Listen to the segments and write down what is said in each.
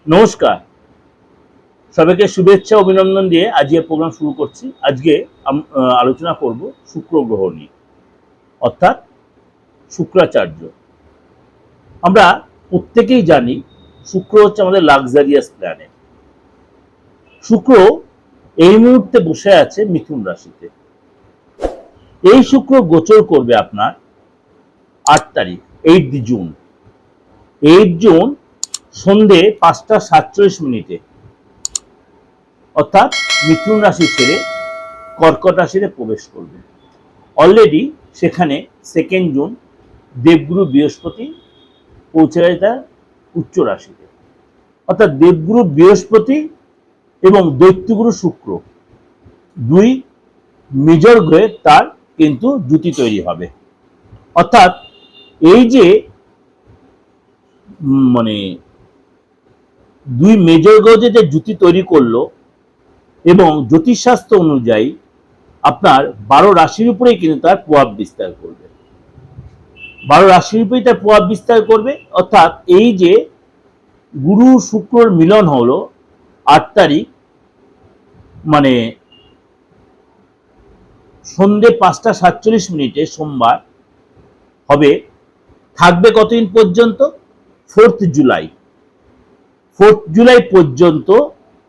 নমস্কার, সবাইকে শুভেচ্ছা অভিনন্দন দিয়ে আজকের প্রোগ্রাম শুরু করছি। আজকে আলোচনা করব শুক্র গ্রহ নিয়ে, অর্থাৎ শুক্রাচার্য। আমরা প্রত্যেকেই জানি শুক্র হচ্ছে আমাদের লাক্সারিয়াস প্ল্যানেট। শুক্র এই মুহূর্তে বসে আছে মিথুন রাশিতে। এই শুক্র গোচর করবে আপনার 8 তারিখ, 8 জুন। 8 জুন সন্ধে 5টা 47 মিনিটে, অর্থাৎ মিথুন রাশি ছেড়ে কর্কট রাশিতে প্রবেশ করবে। অলরেডি সেখানে 2 জুন দেবগুরু বৃহস্পতি পৌঁছে গেছে তার উচ্চ রাশিতে, অর্থাৎ দেবগুরু বৃহস্পতি এবং দৈত্যগুরু শুক্র দুই মেজর গ্রহে তার কিন্তু জুতি তৈরি হবে। অর্থাৎ এই যে মানে দুই মেজর গ্রহ যে জুতি তৈরি করলো, এবং জ্যোতিষশাস্ত্র অনুযায়ী আপনার 12 রাশির উপরেই কিন্তু তার প্রভাব বিস্তার করবে। 12 রাশির উপরেই তার প্রভাব বিস্তার করবে। অর্থাৎ এই যে গুরু শুক্রর মিলন হলো 8 তারিখ, মানে সন্ধে 5টা 47 মিনিটে সোমবার হবে, থাকবে কতদিন পর্যন্ত? 4 জুলাই। 4 জুলাই পর্যন্ত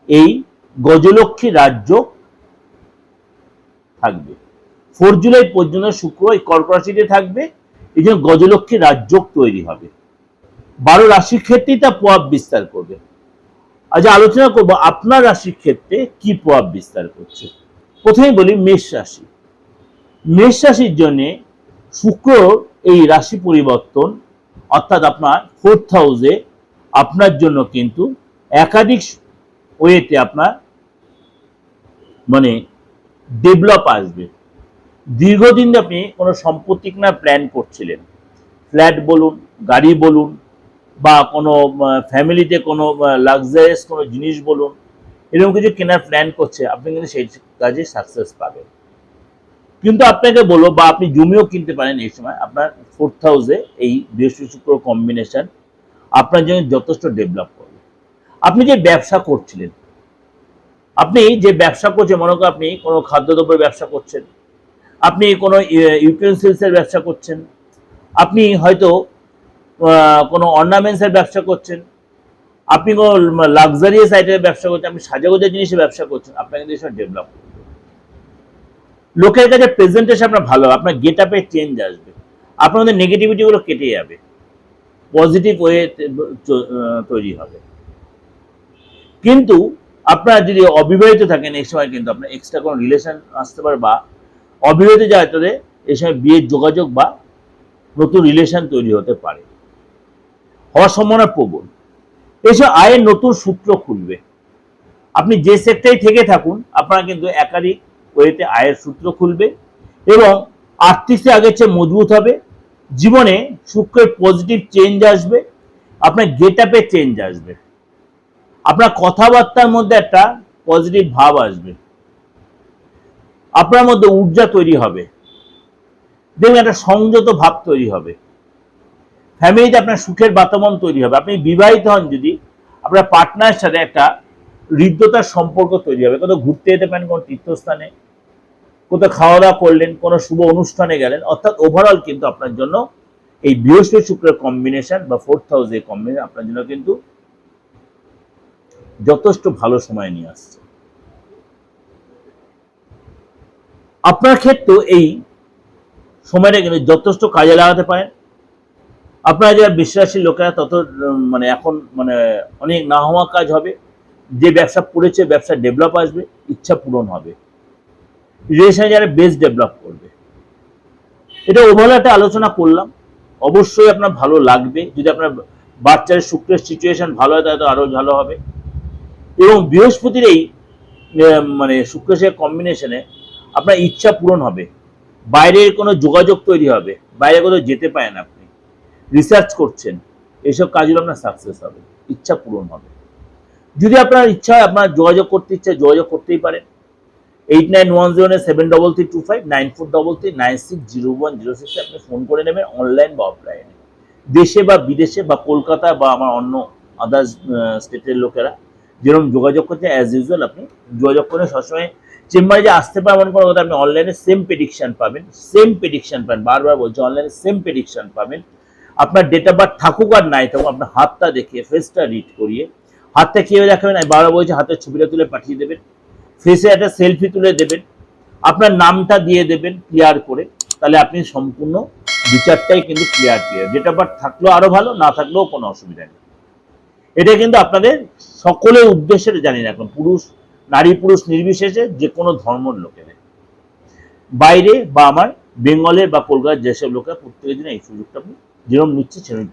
এই গজলক্ষ্মী রাজ্য থাকবে। 4 জুলাই পর্যন্ত শুক্র এই কর্কট রাশিতে থাকবে, এই জন্য গজলক্ষ্মী রাজ্য তৈরি হবে। 12 রাশির ক্ষেত্রেই তা প্রভাব বিস্তার করবে। আজ আলোচনা করব আপনার রাশির ক্ষেত্রে কি প্রভাব বিস্তার করছে। প্রথমে বলি মেষ রাশি। মেষ রাশির জন্য শুক্র এই রাশি পরিবর্তন, অর্থাৎ আপনার 4th হাউসে আপনার জন্য কিন্তু একাধিক ওয়েতে আপনার মানে ডেভেলপ আসবে। দীর্ঘদিন আপনি কোনো সম্পত্তি কেনার প্ল্যান করছিলেন, ফ্ল্যাট বলুন, গাড়ি বলুন, বা কোনো ফ্যামিলিতে কোনো লাক্সারিয়াস কোনো জিনিস বলুন, এরকম কিছু কেনার প্ল্যান করছে, আপনি কিন্তু সেই কাজে সাকসেস পাবেন। কিন্তু আপনাকে বলবো, বা আপনি জমিও কিনতে পারেন এই সময়, আপনার 4th হাউসে এই বৃহস্পতি শুক্র কম্বিনেশন আপনার জন্য যথেষ্ট ডেভেলপ করবে। আপনি যে ব্যবসা করছিলেন, আপনি যে ব্যবসা করছেন, মনে করেন আপনি কোনো খাদ্যদ্রব্যের ব্যবসা করছেন, আপনি কোনো ইউটেন্সিলসের ব্যবসা করছেন, আপনি হয়তো কোনো অর্নামেন্টসের ব্যবসা করছেন, আপনি কোনো লাক্সারিয়াস আইটেমের ব্যবসা করছেন, আপনি সাজাগোজা জিনিসের ব্যবসা করছেন, আপনার কিন্তু এসব ডেভেলপ করবে। লোকের কাছে প্রেজেন্টেশন আপনার ভালো, আপনার গেট আপে চেঞ্জ আসবে, আপনাদের নেগেটিভিটিগুলো কেটে যাবে, পজিটিভ ওয়ে তৈরি হবে। কিন্তু আপনারা যদি অবিবাহিত থাকেন, এই সময় কিন্তু আপনার এক্সট্রা কোনো রিলেশন আসতে পারে, বা অবিবাহিত যায় তাদের এই সময় বিয়ের যোগাযোগ বা নতুন রিলেশন তৈরি হতে পারে, হওয়ার সম্ভাবনা প্রবল। এসব আয়ের নতুন সূত্র খুলবে। আপনি যে সেক্টরে থেকে থাকুন, আপনারা কিন্তু একাধিক ওয়েতে আয়ের সূত্র খুলবে, এবং আর্থিক আগের চেয়ে মজবুত হবে। জীবনে শুক্রের পজিটিভ চেঞ্জ আসবে, আপনার গেট আপে চেঞ্জ আসবে, আপনার কথাবার্তার মধ্যে একটা পজিটিভ ভাব আসবে, আপনার মধ্যে ঊর্জা তৈরি হবে, দেখবেন একটা সংযত ভাব তৈরি হবে, ফ্যামিলিতে আপনার সুখের বাতাবরণ তৈরি হবে। আপনি বিবাহিত হন যদি, আপনার পার্টনারের সাথে একটা হৃদ্যতার সম্পর্ক তৈরি হবে। কোথাও ঘুরতে যেতে পারেন, কোনো তীর্থস্থানে, কোথাও খাওয়া দাওয়া করলেন, কোনো শুভ অনুষ্ঠানে গেলেন, অর্থাৎ ওভারঅল কিন্তু আপনার জন্য এই বৃহস্পতি শুক্রের কম্বিনেশন বা 4th হাউসের কম্বিনেশন আপনার জন্য কিন্তু যথেষ্ট ভালো সময় নিয়ে আসছে। আপনার ক্ষেত্রেও এই সময়টা কিন্তু যথেষ্ট কাজে লাগাতে পারেন। আপনারা যারা বিশ্বাসী লোকেরা তত এখন অনেক না হওয়া কাজ হবে। যে ব্যবসা পড়েছে, ব্যবসা ডেভেলপ আসবে, ইচ্ছা পূরণ হবে, রিলেশনে যারা বেস ডেভেলপ করবে। এটা ওভারঅল একটা আলোচনা করলাম, অবশ্যই আপনার ভালো লাগবে। যদি আপনার বাচ্চার শুক্রের সিচুয়েশন ভালো হয়, তাহলে তো আরো ভালো হবে। এবং বৃহস্পতির এই শুক্রের সাথে কম্বিনেশনে আপনার ইচ্ছা পূরণ হবে, বাইরের কোনো যোগাযোগ তৈরি হবে, বাইরে কোথাও যেতে পারেন, আপনি রিসার্চ করছেন, এইসব কাজগুলো আপনার সাকসেস হবে, ইচ্ছা পূরণ হবে। যদি আপনার ইচ্ছা হয়, আপনার যোগাযোগ করতে ইচ্ছা, যোগাযোগ করতেই পারেন। 8910733325 9433960106 আপনি ফোন করে নেবেন, অনলাইন বা অফলাইনে, দেশে বা বিদেশে বা কলকাতা বা আমার অন্য আদার্স স্টেটের লোকেরা যেরকম যোগাযোগ করছে অ্যাজ ইউজুয়াল আপনি যোগাযোগ করে সবসময় চেম্বারে যে আসতে পারে এমন কোনো কথা, আপনি অনলাইনে সেম প্রেডিকশন পাবেন, বারবার বলছি অনলাইনে সেম প্রেডিকশন পাবেন। আপনার ডেট অফ বার্থ থাকুক আর নাই থাকুক, আপনার হাতটা দেখিয়ে ফেসটা রিড করিয়ে, হাতটা কীভাবে দেখাবেন আমি বারবার বলছি, হাতের ছবিটা তুলে পাঠিয়ে দেবেন, ফেসে একটা সেলফি তুলে দেবেন, আপনার নামটা দিয়ে দেবেন ক্লিয়ার করে, তাহলে আপনি সম্পূর্ণ বিচারটাই কিন্তু ক্লিয়ার। ডেট অফ বার্থ থাকলেও আরো ভালো, না থাকলেও কোনো অসুবিধা নেই। এটা কিন্তু আপনাদের সকলের উদ্দেশ্যে জানি না, এখন পুরুষ নারী পুরুষ নির্বিশেষে যে কোনো ধর্মের লোকেদের, বাইরে বা আমার বেঙ্গলের বা কলকাতার যেসব লোকেরা প্রত্যেকের জন্য এই সুযোগটা যেরকম নিচ্ছে সেরকম